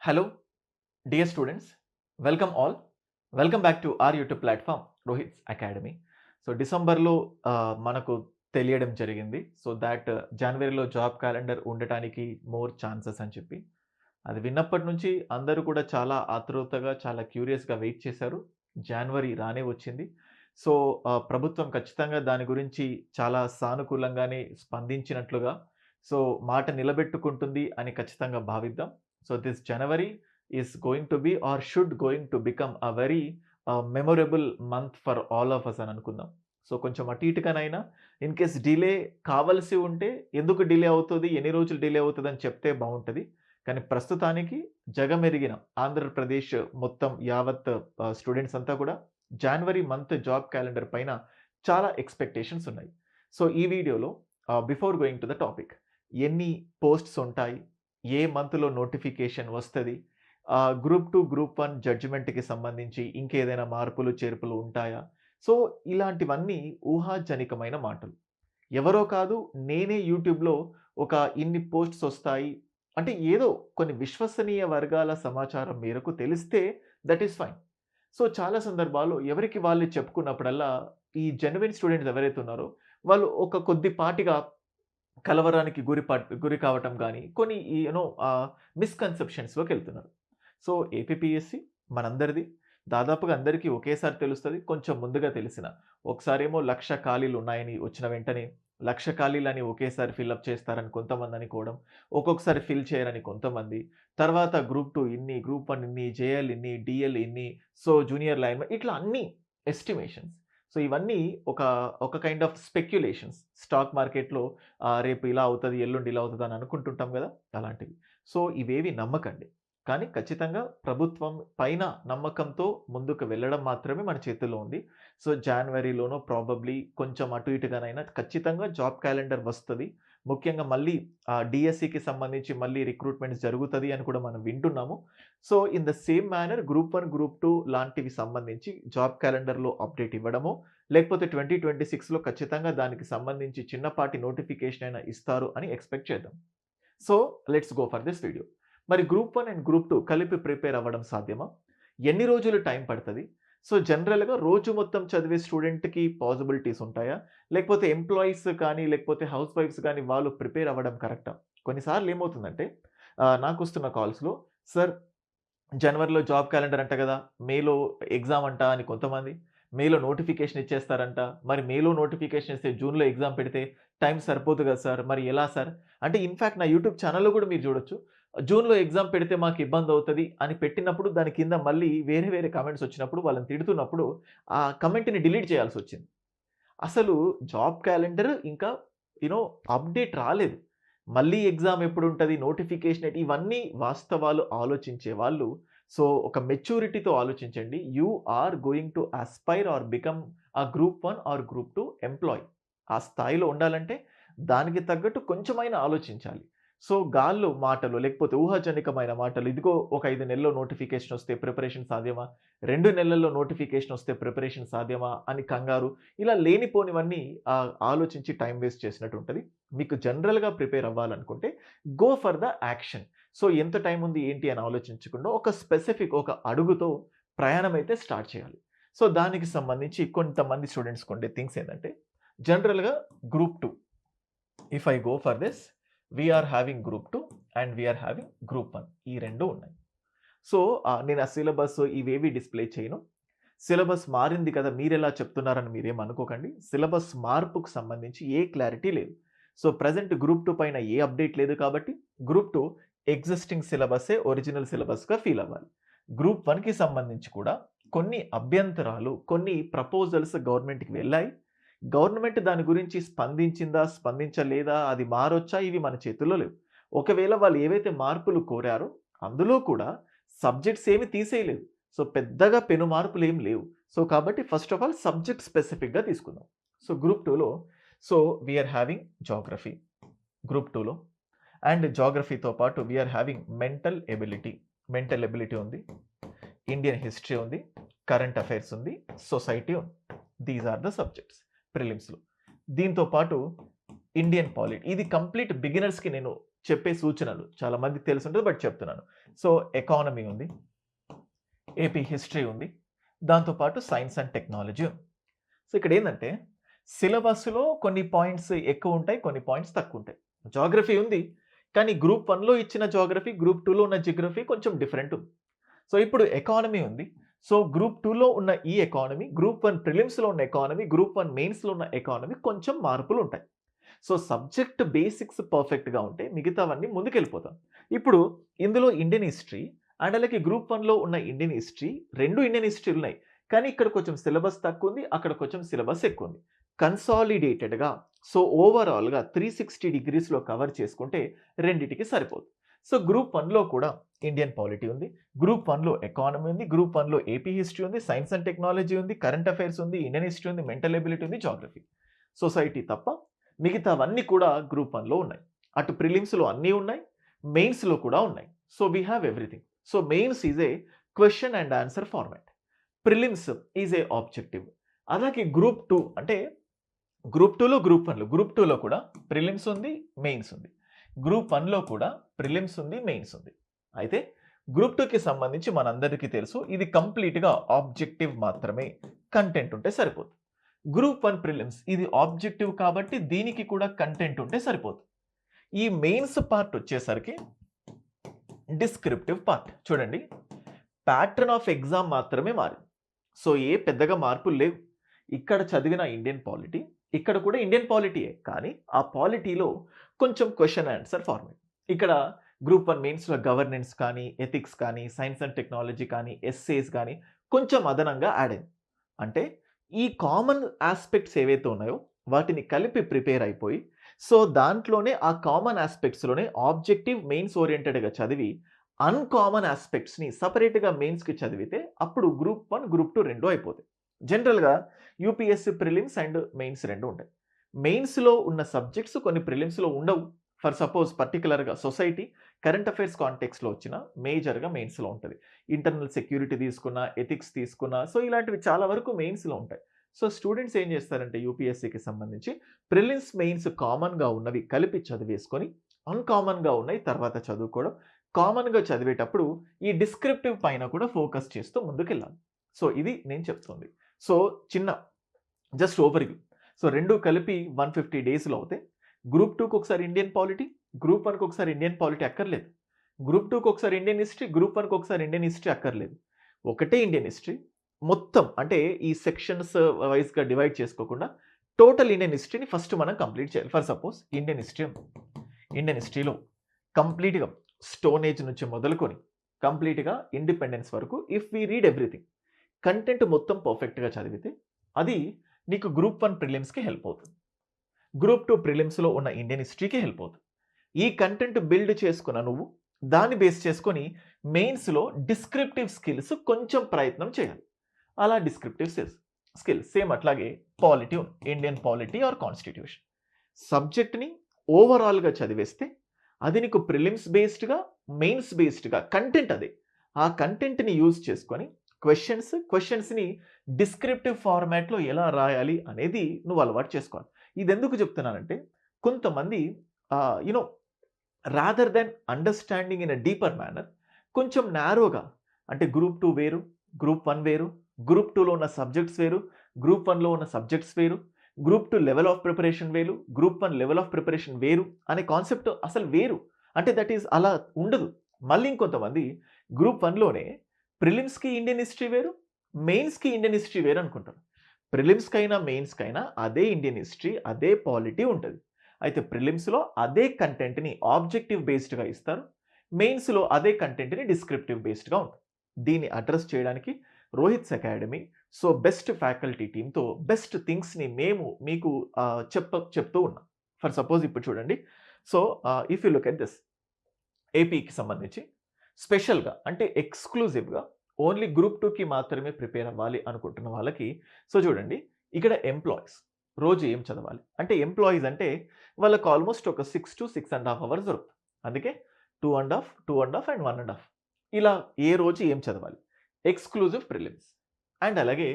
Hello, dear students. Welcome all. Welcome back to our YouTube platform, Rohit's Academy. So డిసెంబర్లో మనకు తెలియడం జరిగింది. So that జనవరిలో job calendar ఉండటానికి మోర్ ఛాన్సెస్ అని చెప్పి. అది విన్నప్పటి నుంచి అందరూ కూడా చాలా ఆతృతగా, చాలా క్యూరియస్‌గా వెయిట్ చేశారు. జనవరి రానే వచ్చింది. సో ప్రభుత్వం ఖచ్చితంగా దాని గురించి చాలా సానుకూలంగానే స్పందించినట్లుగా, సో మాట నిలబెట్టుకుంటుంది అని ఖచ్చితంగా భావిద్దాం. So this January is going to be or should going to become a very memorable month for all of us అని అనుకుందాం. సో కొంచెం అటు ఇటుకనైనా ఇన్ కేస్ డిలే కావాల్సి ఉంటే ఎందుకు డిలే అవుతది, ఎన్ని రోజులు డిలే అవుతదని చెప్తే బావుంటది. కానీ ప్రస్తుతానికి జగమెరిగిన ఆంధ్రప్రదేశ్ మొత్తం యావత్ స్టూడెంట్స్ అంతా కూడా జనవరి మంత్ జాబ్ క్యాలెండర్ పైన చాలా ఎక్స్‌పెక్టేషన్స్ ఉన్నాయి. సో ఈ వీడియోలో before going to the topic ఎన్ని పోస్ట్స్ ఉంటాయి? ఏ మంత్‌లో నోటిఫికేషన్ వస్తది? గ్రూప్ 2, గ్రూప్ 1 జడ్జిమెంట్‌కి సంబంధించి ఇంకేదైనా మార్పులు, చేర్పులు ఉంటాయా? సో ఇలాంటివన్నీ ఊహాజనికమైన మాటలు. ఎవరో కాదు, నేనే యూట్యూబ్‌లో ఒక ఇన్ని పోస్ట్స్ ఒస్తాయి అంటే ఏదో కొన్ని విశ్వసనీయ వర్గాల సమాచారం మేరకు తెలిస్తే దట్ ఈస్ ఫైన్. సో చాలా సందర్భాల్లో ఎవరికి వాళ్ళు చెప్పుకున్నప్పుడల్లా ఈ జెన్యూన్ స్టూడెంట్స్ ఎవరైతే ఉన్నారో వాళ్ళు ఒక కొద్దిపాటిగా కలవరానికి గురి కావటం గానీ, కొన్ని మిస్‌కన్సెప్షన్స్‌లోకెళ్తున్నారు. So APPSC మనందరిది. దాదాపుగా అందరికీ ఒకేసారి తెలుస్తది. కొంచెం ముందుగా తెలిసిన. ఒకసారేమో 1,00,000 ఖాళీలున్నాయని వచ్చిన వెంటనే 1,00,000 ఖాళీలని ఒకేసారి ఫిల్ చేస్తారని కొంతమంది అనుకోవడం. ఒక్కొక్కసారి ఫిల్ చేయరని కొంతమంది. తర్వాత గ్రూప్ 2 ఇన్ని, గ్రూప్ 1 ఇన్ని, జేఎల్ ఇన్ని, డీఎల్ ఇన్ని, సో జూనియర్ లైన్‌మెన్ ఇట్లా అన్నీ ఎస్టిమేషన్స్. సో ఇవన్నీ ఒక, ఒక కైండ్ ఆఫ్ స్పెక్యులేషన్స్. స్టాక్ మార్కెట్‌లో రేపు ఇలా అవుతది, ఎల్లుండి ఇలా అవుతదని అనుకుంటుంటాం గదా! అలాంటివి. సో ఇవేవి నమ్మకండి. కానీ ఖచ్చితంగా ప్రభుత్వం పైన నమ్మకంతో ముందుకు వెళ్ళడం మాత్రమే మన చేతుల్లో ఉంది. సో జాన్వరిలోనో ప్రాబబ్లీ కొంచెం అటు ఇటుగానైనా ఖచ్చితంగా జాబ్ క్యాలెండర్ వస్తది. ముఖ్యంగా మళ్ళీ డీఎస్సీకి సంబంధించి మళ్ళీ రిక్రూట్‌మెంట్స్ జరుగుతది అని కూడా మనం వింటున్నాము. So in the same manner group 1, group 2 లాంటివి సంబంధించి జాబ్ క్యాలెండర్‌లో అప్డేట్ ఇవ్వడమో, లేకపోతే 2026లో ఖచ్చితంగా దానికి సంబంధించి చిన్నపాటి నోటిఫికేషన్ అయినా ఇస్తారు అని ఎక్స్‌పెక్ట్ చేద్దాం. So let's go for this video. మరి గ్రూప్ 1 అండ్ గ్రూప్ 2 కలిపి ప్రిపేర్ అవ్వడం సాధ్యమా? ఎన్ని రోజులు టైం పడతది? సో జనరల్‌గా రోజు మొత్తం చదివే స్టూడెంట్‌కి పాసిబిలిటీస్ ఉంటాయా? లేకపోతే ఎంప్లాయీస్ కానీ, లేకపోతే హౌస్ వైఫ్స్ గానీ వాళ్ళు ప్రిపేర్ అవ్వడం కరెక్టా? కొన్నిసార్లు ఏమవుతుందంటే నాకొస్తున్న కాల్స్‌లో సార్ జనవరిలో జాబ్ క్యాలెండర్ అంట గదా! మేలో ఎగ్జామ్ అంట అని కొంతమంది. మేలో నోటిఫికేషన్ ఇచ్చేస్తారంట. మరి మేలో నోటిఫికేషన్ ఇస్తే జూన్‌లో ఎగ్జామ్ పెడితే టైం సరిపోదు గదా సార్! మరి ఎలా సార్? అంటే ఇన్‌ఫాక్ట్ నా యూట్యూబ్ ఛానెల్‌లో గూడా మీరు జూడొచ్చు. జూన్‌లో ఎగ్జామ్ పెడితే మాకు ఇబ్బందవుతది అని పెట్టినప్పుడు దాని కింద మళ్ళీ వేరే వేరే కామెంట్స్ వచ్చినప్పుడు వాళ్ళని తిడుతున్నప్పుడు ఆ కామెంట్‌ని డిలీట్ చేయాల్సొచ్చింది. అసలు జాబ్ క్యాలెండర్ ఇంకా యూ నో అప్డేట్ రాలేదు. మళ్ళీ ఎగ్జామ్ ఎప్పుడుంటది? నోటిఫికేషన్ ఏంటి? ఇవన్నీ వాస్తవాలు ఆలోచించే వాళ్ళు సో, ఒక మెచ్యూరిటీతో ఆలోచించండి. You are going to aspire or become group 1 or group 2 employee. ఆ స్థాయిలో ఉండాలంటే దానికి తగ్గట్టు కొంచెమైనా ఆలోచించాలి. సో, గాల్లో మాటలు లేకపోతే ఊహాజనికమైన మాటలు ఇదిగో ఒక 5 నెలల్లో నోటిఫికేషన్ వస్తే ప్రిపరేషన్ సాధ్యమా? 2 నెలల్లో నోటిఫికేషన్ వస్తే ప్రిపరేషన్ సాధ్యమా? అని కంగారు ఇలా లేనిపోనివన్నీ ఆలోచించి టైమ్ వేస్ట్ చేసినట్టు ఉంటది. మీకు జనరల్‌గా ప్రిపేర్ అవ్వాలనుకుంటే go for the action. So, ఎంత టైం ఉంది ఏంటి అని ఆలోచించకుండా ఒక స్పెసిఫిక్ ఒక అడుగుతో ప్రయాణం అయితే స్టార్ట్ చేయాలి. సో, దానికి సంబంధించి కొంతమంది స్టూడెంట్స్‌కి ఉండే థింగ్స్ ఏందంటే జనరల్‌గా group 2 if I go for this we are having group 2 and we are having group 1 ఈ 2 ఉన్నాయి. సో, నేను ఆ సిలబస్ ఇవేవి డిస్‌ప్లే చేయను. సిలబస్ మారింది కదా! మీరెలా చెప్తున్నారని మీరేం అనుకోకండి. సిలబస్ మార్పుకు సంబంధించి ఏ క్లారిటీ లేదు. సో, ప్రెజెంట్ గ్రూప్ 2 పైన ఏ అప్డేట్ లేదు కాబట్టి, గ్రూప్ 2 ఎగ్జిస్టింగ్ సిలబస్సే ఒరిజినల్ సిలబస్‌గా ఫీల్ అవ్వాలి. గ్రూప్ 1కి సంబంధించి కూడా కొన్ని అభ్యంతరాలు, కొన్ని ప్రపోజల్స్ గవర్నమెంట్‌కి వెళ్ళాయి. గవర్నమెంట్ దాని గురించి స్పందించిందా? స్పందించలేదా? అది మారొచ్చా? ఇవి మన చేతుల్లో లేవు. ఒకవేళ వాళ్ళు ఏవైతే మార్పులు కోరారో, అందులో కూడా సబ్జెక్ట్స్ ఏమి తీసేయలేదు. సో, పెద్దగా పెను మార్పులేం లేవు. సో, కాబట్టి ఫస్ట్ ఆఫ్ ఆల్ సబ్జెక్ట్ స్పెసిఫిక్‌గా తీసుకుందాం. సో, గ్రూప్ 2లో so, we are having geography group 2లో అండ్ జియోగ్రఫీతో పాటు we are having mental ability. Mental ability ఉంది. ఇండియన్ హిస్టరీ ఉంది. కరెంట్ అఫైర్స్ ఉంది. సొసైటీ ఉంది. దీస్ ఆర్ ద సబ్జెక్ట్స్ ప్రిలిమ్స్‌లో. దీంతో పాటు ఇండియన్ పాలిటీ. ఇది కంప్లీట్ బిగినర్స్‌కి నేను చెప్పే సూచనలు చాలా మందికి తెలిసుంటది బట్ చెప్తున్నాను. సో, ఎకానమీ ఉంది. ఏపీ హిస్టరీ ఉంది. దాంతో పాటు సైన్స్ అండ్ టెక్నాలజీ ఉంది. సో, ఇక్కడేందంటే సిలబస్‌లో కొన్ని పాయింట్స్ ఎక్కువుంటాయి. కొన్ని పాయింట్స్ తక్కువుంటాయి. జాగ్రఫీ ఉంది. కానీ గ్రూప్ 1లో ఇచ్చిన జాగ్రఫీ, గ్రూప్ 2లో ఉన్న జియోగ్రఫీ కొంచెం డిఫరెంట్ ఉంది. సో, ఇప్పుడు ఎకానమీ ఉంది. సో, గ్రూప్ 2లో ఉన్న ఈ ఎకానమీ, గ్రూప్ 1 ప్రిలిమ్స్‌లో ఉన్న ఎకానమీ, గ్రూప్ 1 మెయిన్స్‌లో ఉన్న ఎకానమీ కొంచెం మార్పులుంటాయి. సో, సబ్జెక్ట్ బేసిక్స్ పర్ఫెక్ట్‌గా ఉంటే మిగతావన్నీ ముందుకెళ్ళిపోతాం. ఇప్పుడు ఇందులో ఇండియన్ హిస్టరీ అండ్ అలాగే గ్రూప్ 1లో ఉన్న ఇండియన్ హిస్టరీ 2 ఇండియన్ హిస్టరీలున్నాయి. కానీ ఇక్కడ కొంచెం సిలబస్ తక్కువుంది. అక్కడ కొంచెం సిలబస్ ఎక్కువుంది. కన్సాలిడేటెడ్‌గా సో, ఓవరాల్‌గా 360 డిగ్రీస్‌లో కవర్ చేసుకుంటే రెండిటికి సరిపోదు. సో, గ్రూప్ 1లో కూడా ఇండియన్ పాలిటీ ఉంది. గ్రూప్ 1లో ఎకానమీ ఉంది. గ్రూప్ 1లో ఏపీ హిస్టరీ ఉంది. సైన్స్ అండ్ టెక్నాలజీ ఉంది. కరెంట్ అఫైర్స్ ఉంది. ఇండియన్ హిస్టరీ ఉంది. మెంటల్ ఎబిలిటీ ఉంది. జాగ్రఫీ. సొసైటీ తప్ప మిగతావన్నీ కూడా గ్రూప్ 1లో ఉన్నాయి. అటు ప్రిలిమ్స్‌లో అన్నీ ఉన్నాయి. మెయిన్స్‌లో కూడా ఉన్నాయి. So, we have everything. So, mains is a question and answer format. Prelims is a objective. అలాగే గ్రూప్ 2 అంటే గ్రూప్ 2లో, గ్రూప్ 1లో. గ్రూప్ 2లో కూడా ప్రిలిమ్స్ ఉంది, మెయిన్స్ ఉంది. గ్రూప్ 1లో కూడా ప్రిలిమ్స్ ఉంది, మెయిన్స్ ఉంది. అయితే గ్రూప్ 2కి సంబంధించి మనందరికీ తెలుసు ఇది కంప్లీట్‌గా ఆబ్జెక్టివ్ మాత్రమే. కంటెంట్ ఉంటే సరిపోదు. గ్రూప్ 1 ప్రిలిమ్స్ ఇది ఆబ్జెక్టివ్ కాబట్టి దీనికి కూడా కంటెంట్ ఉంటే సరిపోదు. ఈ మెయిన్స్ పార్ట్ వచ్చేసరికి డిస్క్రిప్టివ్ పార్ట్. చూడండి, ప్యాటర్న్ ఆఫ్ ఎగ్జామ్ మాత్రమే మారింది. సో, ఏ పెద్దగా మార్పులు లేవు. ఇక్కడ చదివిన ఇండియన్ పాలిటీ, ఇక్కడ కూడా ఇండియన్ పాలిటీయే. కానీ ఆ పాలిటీలో కొంచెం క్వెషన్ ఆన్సర్ ఫార్మాట్. ఇక్కడ గ్రూప్ 1 మెయిన్స్‌లో గవర్నెన్స్ కానీ, ఎథిక్స్ కానీ, సైన్స్ అండ్ టెక్నాలజీ కానీ, ఎస్సేస్ కానీ కొంచెం అదనంగా యాడ్ అయింది. అంటే ఈ కామన్ యాస్పెక్ట్స్ ఏవైతే ఉన్నాయో వాటిని కలిపి ప్రిపేర్ అయిపోయి, సో, దాంట్లోనే ఆ కామన్ యాస్పెక్ట్స్‌లోనే ఆబ్జెక్టివ్ మెయిన్స్ ఓరియెంటెడ్‌గా చదివి అన్‌కామన్ యాస్పెక్ట్స్‌ని సెపరేట్‌గా మెయిన్స్‌కి చదివితే అప్పుడు గ్రూప్ 1, గ్రూప్ 2 2 అయిపోతాయి. జనరల్‌గా యూపీఎస్సీ ప్రిలిమ్స్ అండ్ మెయిన్స్ 2 ఉంటాయి. మెయిన్స్‌లో ఉన్న సబ్జెక్ట్స్ కొన్ని ప్రిలిమ్స్‌లో ఉండవు. ఫర్ సపోజ్ పర్టిక్యులర్‌గా సొసైటీ, కరెంట్ అఫైర్స్ కాంటెక్స్ట్‌లో వచ్చిన మేజర్‌గా మెయిన్స్‌లో ఉంటది. ఇంటర్నల్ సెక్యూరిటీ తీసుకున్నా, ఎథిక్స్ తీసుకున్నా, సో, ఇలాంటివి చాలా వరకు మెయిన్స్‌లో ఉంటాయి. సో, స్టూడెంట్స్ ఏం చేస్తారంటే యూపీఎస్సీకి సంబంధించి ప్రిలిమ్స్, మెయిన్స్ కామన్‌గా ఉన్నవి కలిపి చదివేసుకొని, అన్‌కామన్‌గా ఉన్నయి తర్వాత చదువుకోవడం. కామన్‌గా చదివేటప్పుడు ఈ డిస్క్రిప్టివ్ పైన కూడా ఫోకస్ చేస్తూ ముందుకెళ్ళాలి. సో, ఇది నేను చెప్తుంది. సో, చిన్న జస్ట్ ఓవర్‌వ్యూ. సో, 2 కలిపి 150 డేస్‌లో అవుతాయి. గ్రూప్ 2కి ఒకసారి ఇండియన్ పాలిటీ, గ్రూప్ 1కి ఒకసారి ఇండియన్ పాలిటీ అక్కర్లేదు. గ్రూప్ 2కి ఒకసారి ఇండియన్ హిస్టరీ, గ్రూప్ 1కి ఒకసారి ఇండియన్ హిస్టరీ అక్కర్లేదు. ఒకటే ఇండియన్ హిస్టరీ. మొత్తం అంటే ఈ సెక్షన్స్ వైస్‌గా డివైడ్ చేసుకోకుండా టోటల్ ఇండియన్ హిస్టరీని ఫస్ట్ మనం కంప్లీట్ చేయాలి. ఫర్ సపోజ్ ఇండియన్ హిస్టరీ ఉంది. ఇండియన్ హిస్టరీలో కంప్లీట్‌గా స్టోన్ ఏజ్ నుంచి మొదలుకొని కంప్లీట్‌గా ఇండిపెండెన్స్ వరకు if we read everything, content మొత్తం పర్ఫెక్ట్‌గా చదివితే అది నీకు గ్రూప్ 1 ప్రిలిమ్స్‌కి హెల్ప్ అవుతుంది. గ్రూప్ 2 ప్రిలిమ్స్‌లో ఉన్న ఇండియన్ హిస్టరీకి హెల్ప్ అవుతుంది. ఈ కంటెంట్ బిల్డ్ చేసుకున్న నువ్వు దాన్ని బేస్ చేసుకొని మెయిన్స్‌లో డిస్క్రిప్టివ్ స్కిల్స్ కొంచెం ప్రయత్నం చేయాలి. అలా డిస్క్రిప్టివ్ స్కిల్స్ సేమ్ అట్లాగే పాలిటీ ఉంది. Indian polity or constitution. సబ్జెక్ట్‌ని ఓవరాల్‌గా చదివేస్తే అది నీకు ప్రిలిమ్స్ బేస్డ్‌గా, మెయిన్స్ బేస్డ్‌గా కంటెంట్ అదే. ఆ కంటెంట్‌ని యూజ్ చేసుకొని క్వెషన్స్‌ని డిస్క్రిప్టివ్ ఫార్మాట్‌లో ఎలా రాయాలి అనేది నువ్వు అలవాటు చేసుకోవాలి. ఇదెందుకు చెప్తున్నానంటే కొంతమంది you know rather than understanding in a deeper manner కొంచెం నారోగా అంటే గ్రూప్ 2 వేరు, గ్రూప్ 1 వేరు, గ్రూప్ 2లో ఉన్న సబ్జెక్ట్స్ వేరు, గ్రూప్ 1లో ఉన్న సబ్జెక్ట్స్ వేరు, గ్రూప్ 2 లెవెల్ ఆఫ్ ప్రిపరేషన్ వేరు, గ్రూప్ 1 లెవెల్ ఆఫ్ ప్రిపరేషన్ వేరు అనే కాన్సెప్ట్ అసలు వేరు. అంటే దట్ ఈస్ అలా ఉండదు. మళ్ళీ ఇంకొంతమంది గ్రూప్ 1లోనే ప్రిలిమ్స్‌కి ఇండియన్ హిస్టరీ వేరు, మెయిన్స్‌కి ఇండియన్ హిస్టరీ వేరు అనుకుంటారు. ప్రిలిమ్స్‌కైనా, మెయిన్స్‌కైనా అదే ఇండియన్ హిస్టరీ, అదే పాలిటీ ఉంటది. అయితే ప్రిలిమ్స్‌లో అదే కంటెంట్‌ని ఆబ్జెక్టివ్ బేస్డ్‌గా ఇస్తారు. మెయిన్స్‌లో అదే కంటెంట్‌ని డిస్క్రిప్టివ్ బేస్డ్‌గా ఉంటుంది. దీన్ని అడ్రెస్ చేయడానికి Rohit's academy so best faculty టీమ్‌తో బెస్ట్ థింగ్స్‌ని మేము మీకు చెప్తూ ఉన్నాం. ఫర్ సపోజ్ ఇప్పుడు చూడండి. So, if you look at this ఏపీకి సంబంధించి స్పెషల్‌గా అంటే ఎక్స్‌క్లూజివ్‌గా ఓన్లీ గ్రూప్ 2కి మాత్రమే ప్రిపేర్ అవ్వాలి అనుకుంటున్న వాళ్ళకి సో చూడండి ఇక్కడ ఎంప్లాయీస్ రోజు ఏం చదవాలి? అంటే ఎంప్లాయీస్ అంటే వాళ్ళకి ఆల్మోస్ట్ ఒక 6-6.5 అవర్స్ దొరుకుతుంది. అందుకే 2.5 అండ్ 1.5 ఇలా ఏ రోజు ఏం చదవాలి? ఎక్స్‌క్లూజివ్ ప్రిలిమ్స్ అండ్ అలాగే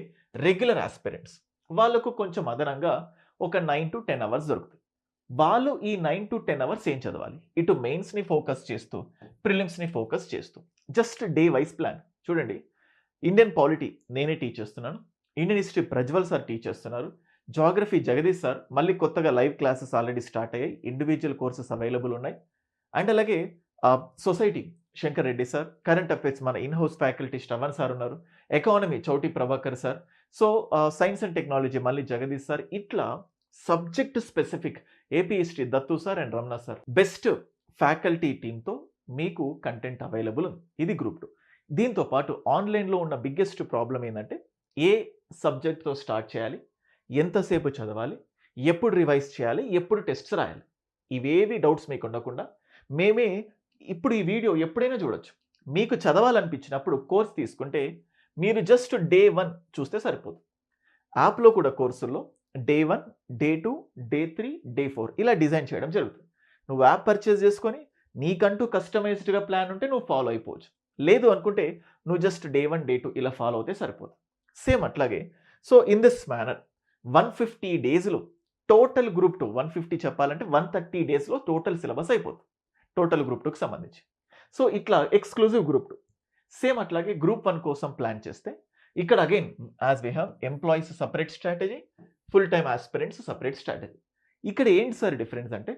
రెగ్యులర్ యాస్పిరెంట్స్ వాళ్ళకు కొంచెం అదనంగా ఒక 9-10 అవర్స్ దొరుకుతుంది. వాళ్ళు ఈ 9-10 అవర్స్ ఏం చదవాలి? ఇటు మెయిన్స్‌ని ఫోకస్ చేస్తూ, ప్రిలిమ్స్‌ని ఫోకస్ చేస్తూ. Just day wise plan. చూడండి, ఇండియన్ పాలిటీ నేనే టీచ్ చేస్తున్నాను. Indian history Prajwal sir teach చేస్తున్నారు. జియోగ్రఫీ జగదీష్ సార్ మళ్ళీ కొత్తగా లైవ్ క్లాసెస్ ఆల్రెడీ స్టార్ట్ అయ్యాయి. ఇండివిడ్యువల్ కోర్సెస్ అవైలబుల్ ఉన్నాయి. అండ్ అలాగే society Shankar Reddy sir, current affairs మన in house faculty Shravan sir ఉన్నారు. Economy Chouti Prabhakar sir. So, science and technology మళ్ళీ జగదీష్ సార్. ఇట్లా subject specific AP history Dattu sir and Ramana sir. Best faculty టీమ్‌తో మీకు content available ఉంది. ఇది గ్రూప్ 2. దీంతో పాటు ఆన్‌లైన్‌లో ఉన్న బిగ్గెస్ట్ ప్రాబ్లమ్ ఏందంటే, ఏ సబ్జెక్ట్‌తో స్టార్ట్ చేయాలి? ఎంతసేపు చదవాలి? ఎప్పుడు రివైజ్ చేయాలి? ఎప్పుడు టెస్ట్స్ రాయాలి? ఇవేవి డౌట్స్ మీకు ఉండకుండా మేమే ఇప్పుడు ఈ వీడియో ఎప్పుడైనా చూడొచ్చు. మీకు చదవాలనిపించినప్పుడు కోర్స్ తీసుకుంటే మీరు జస్ట్ డే 1 చూస్తే సరిపోదు. యాప్‌లో కూడా కోర్సుల్లో డే 1, డే 2, డే 3, డే 4 ఇలా డిజైన్ చేయడం జరుగుతుంది. నువ్వు యాప్ పర్చేజ్ చేసుకొని నీకంటూ కస్టమైజ్డ్‌గా ప్లాన్ ఉంటే నువ్వు ఫాలో అయిపోవచ్చు. లేదు అనుకుంటే నువ్వు జస్ట్ డే 1, డే 2 ఇలా ఫాలో అవుతే సరిపోతుంది. సేమ్ అట్లాగే సో, ఇన్ దిస్ మేనర్ 150 డేస్‌లో టోటల్ గ్రూప్ 2 150 చెప్పాలంటే 130 డేస్‌లో టోటల్ సిలబస్ అయిపోతుంది. టోటల్ గ్రూప్ 2కి సంబంధించి. సో, ఇట్లా ఎక్స్‌క్లూజివ్ గ్రూప్ 2. సేమ్ అట్లాగే గ్రూప్ 1 కోసం ప్లాన్ చేస్తే ఇక్కడ again as we have employees separate strategy, full time aspirants separate strategy. ఇక్కడ ఏంటి సార్ డిఫరెన్స్ అంటే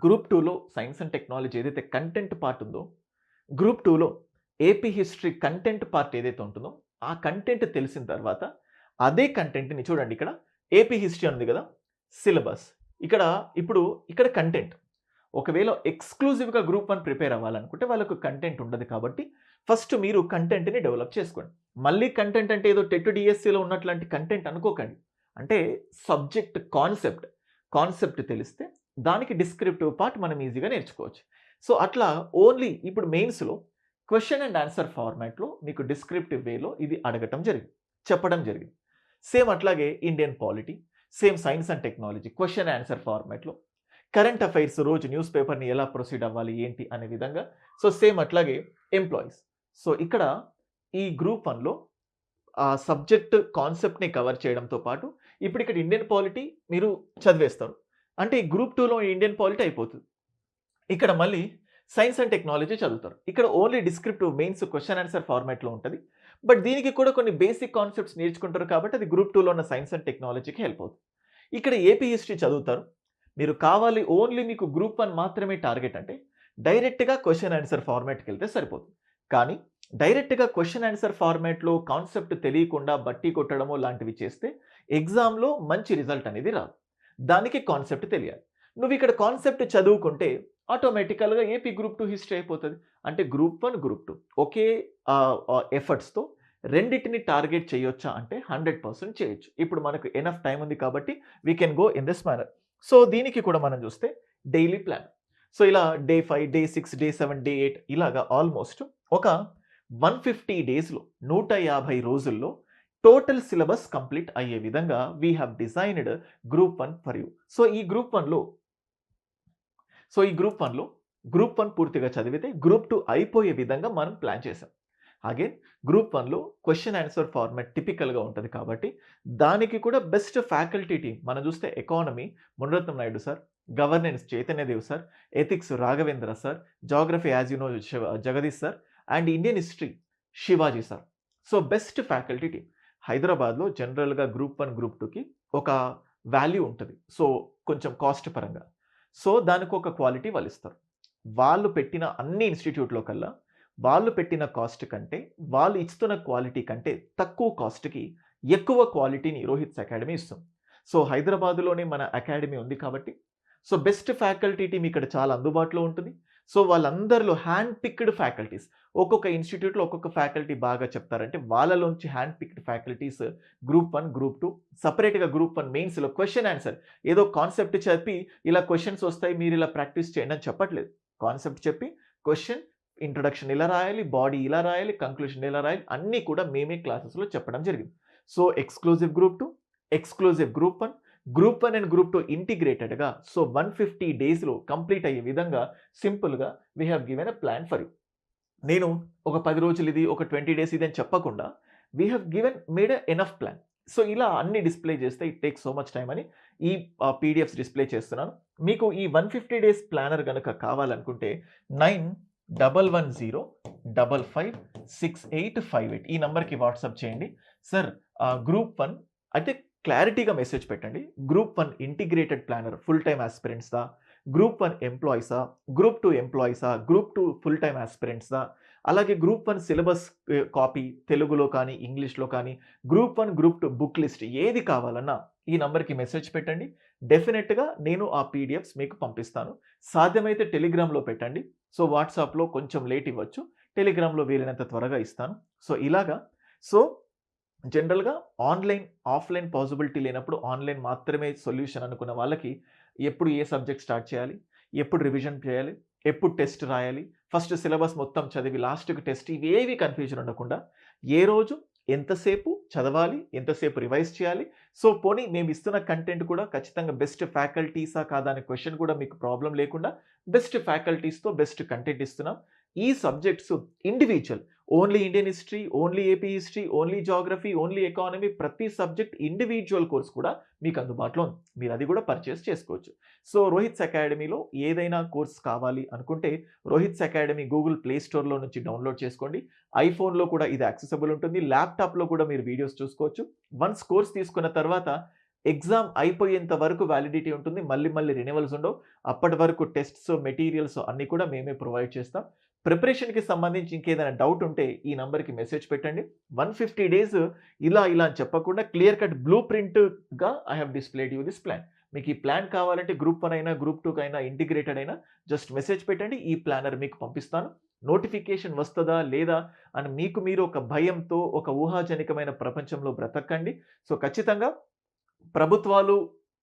గ్రూప్ 2లో సైన్స్ అండ్ టెక్నాలజీ ఏదైతే కంటెంట్ పార్ట్ ఉందో, గ్రూప్ 2లో ఏపీ హిస్టరీ కంటెంట్ పార్ట్ ఏదైతే ఉంటుందో, ఆ కంటెంట్ తెలిసిన తర్వాత అదే కంటెంట్‌ని చూడండి ఇక్కడ ఏపీ హిస్టరీ ఉంది కదా! సిలబస్. ఇక్కడ ఇప్పుడు ఇక్కడ కంటెంట్. ఒకవేళ ఎక్స్‌క్లూజివ్‌గా గ్రూప్ 1 ప్రిపేర్ అవ్వాలనుకుంటే వాళ్ళకు కంటెంట్ ఉండదు కాబట్టి ఫస్ట్ మీరు కంటెంట్‌ని డెవలప్ చేసుకోండి. మళ్ళీ కంటెంట్ అంటే ఏదో టెట్ డీఎస్సీలో ఉన్నట్లాంటి కంటెంట్ అనుకోకండి. అంటే సబ్జెక్ట్ కాన్సెప్ట్ తెలిస్తే దానికి డిస్క్రిప్టివ్ పార్ట్ మనం ఈజీగా నేర్చుకోవచ్చు. సో, అట్లా ఓన్లీ ఇప్పుడు మెయిన్స్‌లో క్వెషన్ అండ్ ఆన్సర్ ఫార్మాట్‌లో మీకు డిస్క్రిప్టివ్ వేలో ఇది అడగటం జరిగింది. చెప్పడం జరిగింది. సేమ్ అట్లాగే Indian polity, same signs and technology question answer ఫార్మాట్‌లో కరెంట్ అఫైర్స్ రోజు న్యూస్ పేపర్‌ని ఎలా ప్రొసీడ్ అవ్వాలి ఏంటి అనే విధంగా. సో, సేమ్ అట్లాగే ఎంప్లాయీస్. సో, ఇక్కడ ఈ గ్రూప్ 1లో ఆ సబ్జెక్ట్ కాన్సెప్ట్‌ని కవర్ చేయడంతో పాటు ఇప్పుడు ఇక్కడ ఇండియన్ పాలిటీ మీరు చదివేస్తారు. అంటే ఈ గ్రూప్ 2లో ఇండియన్ పాలిటీ అయిపోతుంది. ఇక్కడ మళ్ళీ సైన్స్ అండ్ టెక్నాలజీ చదువుతారు. ఇక్కడ only descriptive mains question answer ఫార్మాట్‌లో ఉంటది. బట్ దీనికి కూడా కొన్ని బేసిక్ కాన్సెప్ట్స్ నేర్చుకుంటారు కాబట్టి అది గ్రూప్ 2లో ఉన్న సైన్స్ అండ్ టెక్నాలజీకి హెల్ప్ అవుతుంది. ఇక్కడ ఏపీ హిస్టరీ చదువుతారు. మీరు కావాలి ఓన్లీ మీకు గ్రూప్ 1 మాత్రమే టార్గెట్ అంటే డైరెక్ట్‌గా క్వెషన్ ఆన్సర్ ఫార్మాట్‌కెళ్తే సరిపోతుంది. కానీ డైరెక్ట్‌గా క్వెషన్ ఆన్సర్ ఫార్మాట్‌లో కాన్సెప్ట్ తెలియకుండా బట్టి కొట్టడమో లాంటివి చేస్తే ఎగ్జామ్‌లో మంచి రిజల్ట్ అనేది రాదు. దానికి కాన్సెప్ట్ తెలియాలి. నువ్వు ఇక్కడ కాన్సెప్ట్ చదువుకుంటే ఆటోమేటికల్‌గా ఏపీ గ్రూప్ 2 హిస్టరీ అయిపోతది. అంటే గ్రూప్ 1, గ్రూప్ 2 ఒకే ఎఫర్ట్స్‌తో రెండిటిని టార్గెట్ చేయొచ్చా అంటే 100% చేయొచ్చు. ఇప్పుడు మనకు ఎనఫ్ టైమ్ ఉంది కాబట్టి we can go in this manner. So, దీనికి కూడా మనం చూస్తే డైలీ ప్లాన్. సో, ఇలా డే 5, డే 6, డే 7, డే 8 ఇలాగా ఆల్‌మోస్ట్ ఒక 150 డేస్‌లో 150 రోజుల్లో టోటల్ సిలబస్ కంప్లీట్ అయ్యే విధంగా we have designed group 1 for you. So, ఈ గ్రూప్ 1లో గ్రూప్ 1 పూర్తిగా చదివితే గ్రూప్ 2 అయిపోయే విధంగా మనం ప్లాన్ చేసాం. అగైన్ గ్రూప్ 1లో క్వెషన్ ఆన్సర్ ఫార్మాట్ టిపికల్‌గా ఉంటది కాబట్టి దానికి కూడా బెస్ట్ ఫ్యాకల్టీ టీమ్ మనం చూస్తే economy Muniratnam Naidu sir, governance Chaitanyadev sir, ethics Raghavendra sir, geography as you know Jagadish sir and Indian history Shivaji sir. So, best faculty team. హైదరాబాద్‌లో జనరల్‌గా గ్రూప్ 1, గ్రూప్ 2కి ఒక వాల్యూ ఉంటది. సో, కొంచెం కాస్ట్ పరంగా. సో, దానికొక క్వాలిటీ వాళ్ళిస్తారు. వాళ్ళు పెట్టిన అన్ని ఇన్‌స్టిట్యూట్‌లో కల్లా వాళ్ళు పెట్టిన కాస్ట్ కంటే, వాళ్ళు ఇస్తున్న క్వాలిటీ కంటే తక్కువ కాస్ట్‌కి ఎక్కువ క్వాలిటీని రోహిత్స్ అకాడమీ ఇస్తుంది. సో, హైదరాబాద్‌లోనే మన అకాడమీ ఉంది కాబట్టి సో, బెస్ట్ ఫ్యాకల్టీ టీమ్ ఇక్కడ చాలా అందుబాటులో ఉంటుంది. సో, వాళ్ళందరిలో హ్యాండ్ పిక్డ్ ఫ్యాకల్టీస్. ఒక్కొక్క ఇన్‌స్టిట్యూట్‌లో ఒక్కొక్క ఫ్యాకల్టీ బాగా చెప్తారంటే వాళ్ళలోంచి hand picked faculties group 1, group 2 సెపరేట్‌గా గ్రూప్ 1 మెయిన్స్‌లో క్వెషన్ ఆన్సర్ ఏదో కాన్సెప్ట్ చెప్పి ఇలా క్వెషన్స్ వస్తాయి మీరు ఇలా ప్రాక్టీస్ చేయండి అని చెప్పట్లేదు. కాన్సెప్ట్ చెప్పి క్వెషన్ ఇంట్రొడక్షన్ ఇలా రాయాలి, బాడీ ఇలా రాయాలి, కంక్లూజన్ ఇలా రాయాలి అన్నీ కూడా మేమే క్లాసెస్‌లో చెప్పడం జరిగింది. So, exclusive group 2, exclusive group 1, group 1 and group 2 ఇంటిగ్రేటెడ్‌గా సో, 150 డేస్‌లో కంప్లీట్ అయ్యే విధంగా సింపుల్‌గా we have given a plan for you. నేను ఒక 10 రోజులు ఇది, ఒక 20 డేస్ ఇది అని చెప్పకుండా we have made a enough plan. So, ఇలా అన్ని డిస్‌ప్లే చేస్తే it takes so much time అని ఈ పీడీఎఫ్స్ డిస్‌ప్లే చేస్తున్నాను. మీకు ఈ 150 డేస్ ప్లానర్ గనక కావాలనుకుంటే 9111555858 ఈ నంబర్‌కి వాట్సాప్ చేయండి. సార్ గ్రూప్ 1 అయితే క్లారిటీగా మెసేజ్ పెట్టండి. Group 1 integrated planner full time యాస్పిరెంట్స్‌దా? గ్రూప్ 1 ఎంప్లాయీసా? గ్రూప్ 2 ఎంప్లాయీసా? గ్రూప్ 2 ఫుల్ టైమ్ యాస్పిరెంట్స్‌దా? అలాగే గ్రూప్ 1 సిలబస్ కాపీ తెలుగులో కానీ, ఇంగ్లీష్‌లో కానీ, గ్రూప్ 1, గ్రూప్ 2 బుక్ లిస్ట్ ఏది కావాలన్నా ఈ నంబర్‌కి మెసేజ్ పెట్టండి. డెఫినిట్‌గా నేను ఆ పీడీఎఫ్స్ మీకు పంపిస్తాను. సాధ్యమైతే టెలిగ్రామ్‌లో పెట్టండి. సో, వాట్సాప్‌లో కొంచెం లేట్ ఇవ్వచ్చు. టెలిగ్రామ్‌లో వీలైనంత త్వరగా ఇస్తాను. సో, ఇలాగా సో జనరల్‌గా ఆన్‌లైన్, ఆఫ్‌లైన్ పాసిబిలిటీ లేనప్పుడు ఆన్‌లైన్ మాత్రమే సొల్యూషన్ అనుకున్న వాళ్ళకి ఎప్పుడు ఏ సబ్జెక్ట్ స్టార్ట్ చేయాలి? ఎప్పుడు రివిజన్ చేయాలి? ఎప్పుడు టెస్ట్ రాయాలి? ఫస్ట్ సిలబస్ మొత్తం చదివి లాస్ట్‌కి టెస్ట్ ఇవేవి కన్‌ఫ్యూజన్ ఉండకుండా ఏ రోజు ఎంతసేపు చదవాలి? ఎంతసేపు రివైజ్ చేయాలి? సో, పోనీ మేమిస్తున్న కంటెంట్ కూడా ఖచ్చితంగా బెస్ట్ ఫ్యాకల్టీసా కాదా అనే క్వెషన్ కూడా మీకు ప్రాబ్లమ్ లేకుండా బెస్ట్ ఫ్యాకల్టీస్‌తో బెస్ట్ కంటెంట్ ఇస్తున్నాం. ఈ subjects individual only Indian history, only AP history, only Geography, only economy ప్రతి సబ్జెక్ట్ ఇండివిడ్యువల్ కోర్స్ కూడా మీకు అందుబాటులో ఉంది. మీరు అది కూడా పర్చేస్ చేసుకోవచ్చు. సో, రోహిత్స్ అకాడమీలో ఏదైనా కోర్స్ కావాలి అనుకుంటే రోహిత్స్ అకాడమీ గూగుల్ ప్లే స్టోర్‌లో నుంచి డౌన్‌లోడ్ చేసుకోండి. ఐఫోన్‌లో కూడా ఇది యాక్సెసిబుల్ ఉంటుంది. ల్యాప్‌టాప్‌లో కూడా మీరు వీడియోస్ చూసుకోవచ్చు. వన్స్ కోర్స్ తీసుకున్న తర్వాత ఎగ్జామ్ అయిపోయేంత వరకు వాలిడిటీ ఉంటుంది. మళ్ళీ మళ్ళీ రెన్యువల్స్ ఉండవు. అప్పటి వరకు టెస్ట్స్, మెటీరియల్స్ అన్నీ కూడా మేమే ప్రొవైడ్ చేస్తాం. ప్రిపరేషన్‌కి సంబంధించి ఇంకేదైనా డౌట్ ఉంటే ఈ నంబర్‌కి మెసేజ్ పెట్టండి. 150 డేస్ ఇలా ఇలా అని చెప్పకుండా క్లియర్ కట్ బ్లూ ప్రింట్‌గా I have displayed you this plan. మీకు ఈ ప్లాన్ కావాలంటే గ్రూప్ 1 అయినా, గ్రూప్ 2 కైనా ఇంటిగ్రేటెడ్ అయినా జస్ట్ మెసేజ్ పెట్టండి. ఈ ప్లానర్ మీకు పంపిస్తాను. నోటిఫికేషన్ వస్తదా? లేదా? అని మీకు మీరు ఒక భయంతో ఒక ఊహాజనికమైన ప్రపంచంలో బ్రతకండి. సో, ఖచ్చితంగా ప్రభుత్వాలు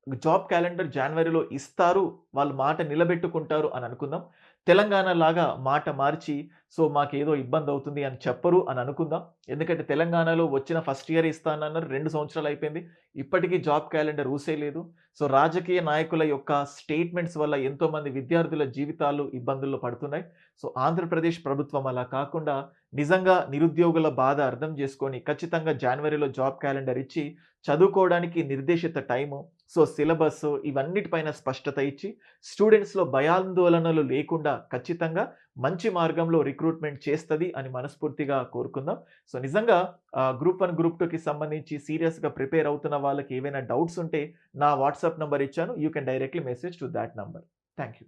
జాబ్ క్యాలెండర్ జాన్వరిలో ఇస్తారు. వాళ్ళు మాట నిలబెట్టుకుంటారు అని అనుకుందాం. తెలంగాణ లాగా మాట మార్చి సో, మాకేదో ఇబ్బందవుతుంది అని చెప్పరు అని అనుకుందాం. ఎందుకంటే తెలంగాణలో వచ్చిన ఫస్ట్ ఇయర్ ఇస్తానన్నారు. 2 సంవత్సరాలు అయిపోయింది. ఇప్పటికీ జాబ్ క్యాలెండర్ ఊసే లేదు. సో, రాజకీయ నాయకుల యొక్క స్టేట్మెంట్స్ వల్ల ఎంతోమంది విద్యార్థుల జీవితాలు ఇబ్బందుల్లో పడుతున్నాయి. సో, ఆంధ్రప్రదేశ్ ప్రభుత్వం అలా కాకుండా నిజంగా నిరుద్యోగుల బాధ అర్థం చేసుకొని ఖచ్చితంగా జాన్వరిలో జాబ్ క్యాలెండర్ ఇచ్చి చదువుకోవడానికి నిర్దేశిత టైము, సో సిలబస్ ఇవన్నిటిపైన స్పష్టత ఇచ్చి స్టూడెంట్స్‌లో భయాందోళనలు లేకుండా ఖచ్చితంగా మంచి మార్గంలో రిక్రూట్‌మెంట్ చేస్తది అని మనస్ఫూర్తిగా కోరుకుందాం. సో నిజంగా గ్రూప్ 1, గ్రూప్ 2కి సంబంధించి సీరియస్‌గా ప్రిపేర్ అవుతున్న వాళ్ళకి ఏవైనా డౌట్స్ ఉంటే నా వాట్సాప్ నంబర్ ఇచ్చాను. You can directly message to thought number. Thank you.